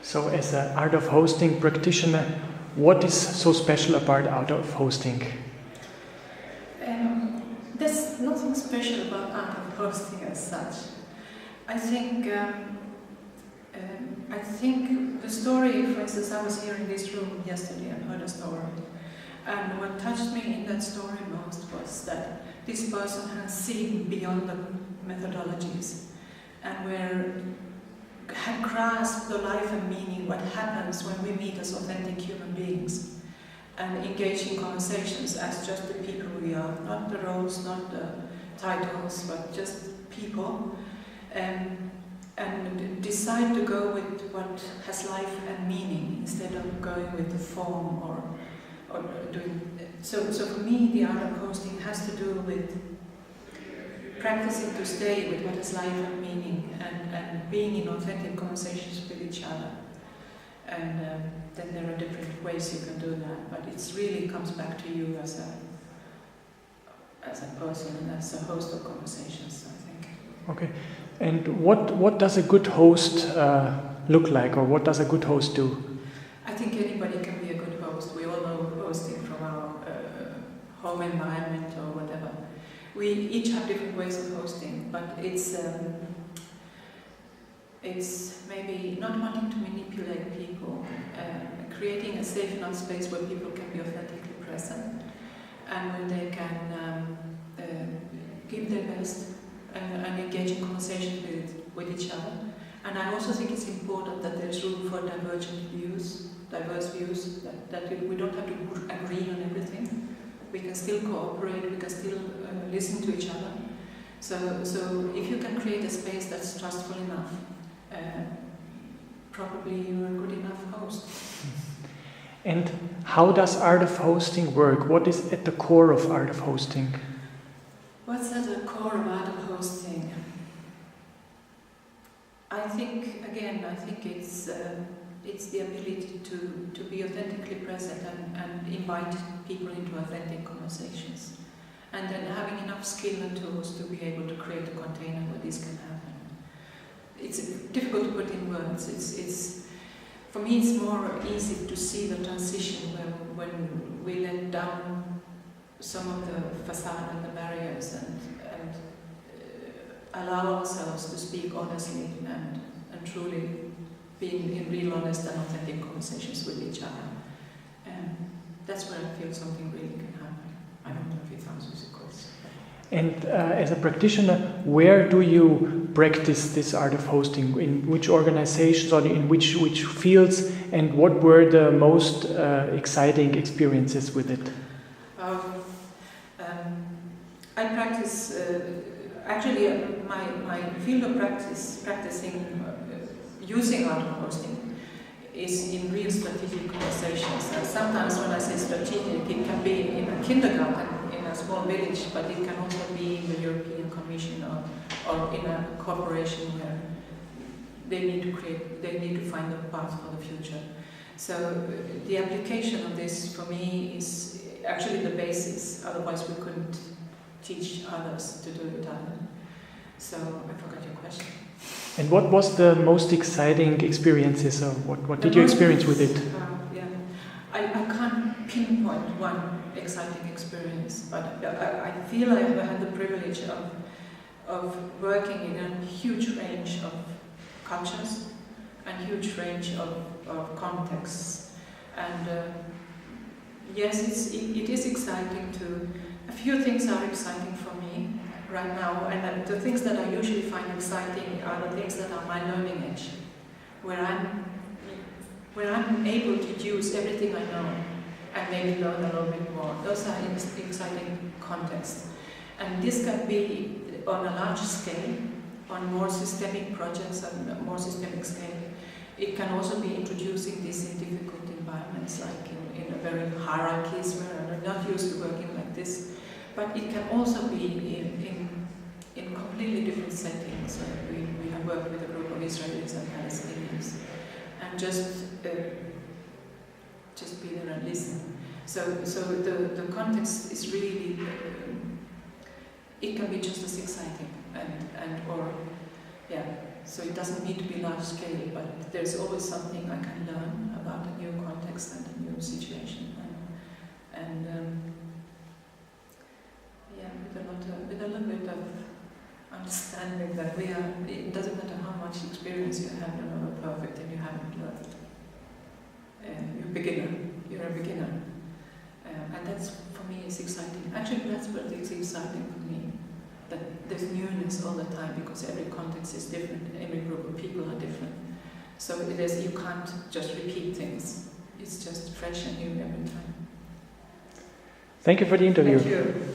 So as an art of hosting practitioner, what is so special about art of hosting? There's nothing special about art of hosting as such. I think the story, for instance, I was here in this room yesterday and heard a story. And what touched me in that story most was that this person has seen beyond the methodologies and had grasped the life and meaning, what happens when we meet as authentic human beings and engage in conversations as just the people we are, not the roles, not the titles, but just people, and decide to go with what has life and meaning instead of going with the form or doing. So for me, the art of hosting has to do with practicing to stay with what has life and meaning and being in authentic conversations with each other. And then there are different ways you can do that, but it really comes back to you as a person and as a host of conversations, I think. Okay. And what does a good host look like, or what does a good host do? I think anybody can be a good host. We all know hosting from our home environment or whatever. We each have different ways of hosting, but it's maybe not wanting to manipulate people, creating a safe enough space where people can be authentically present and where they can give their best and engage in conversation with each other. And I also think it's important that there's room for diverse views, that we don't have to agree on everything. We can still cooperate, we can still listen to each other. So if you can create a space that's trustful enough, probably you're a good enough host. And how does art of hosting work? What is at the core of art of hosting? What's at the core of art of hosting? I think it's the ability to be authentically present and invite people into authentic conversations. And then having enough skill and tools to be able to create a container where this can happen. It's difficult to put in words. It's for me it's more easy to see the transition when we let down some of the facade and the barriers and allow ourselves to speak honestly and truly being in real honest and authentic conversations with each other. That's where I feel something really can happen. I don't know if it sounds musical. And as a practitioner, where do you practice this art of hosting? In which organizations or in which fields? And what were the most exciting experiences with it? I practice, actually my field of practicing using art of hosting is in real strategic conversations. And sometimes when I say strategic, it can be in a kindergarten, in a small village, but it can also be in the European Commission or in a corporation where they need to find a path for the future. So the application of this for me is actually the basis, otherwise we couldn't teach others to do it either. So I forgot your question. And what was the most exciting experiences, or what did you experience with it? I can't pinpoint one exciting experience, but I feel I have had the privilege of working in a huge range of cultures and huge range of contexts. And yes, it is exciting to. A few things are exciting for me right now, and the things that I usually find exciting are the things that are my learning edge, where I'm able to use everything I know and maybe learn a little bit more. Those are exciting contexts. And this can be on a large scale, on more systemic projects and a more systemic scale. It can also be introducing this in difficult environments, like in a very hierarchies where I'm not used to working like this. But it can also be in completely different settings. We have worked with a group of Israelis and Palestinians, and just be there and listen. So the context is really it can be just as exciting So it doesn't need to be large scale, but there's always something I can learn about a new context and a new situation. With a little bit of understanding that it doesn't matter how much experience you have, you're never perfect and you haven't learned. You're a beginner. And that's, for me, is exciting. Actually, that's what is exciting for me. That there's newness all the time, because every context is different, every group of people are different. So you can't just repeat things. It's just fresh and new every time. Thank you for the interview. Thank you.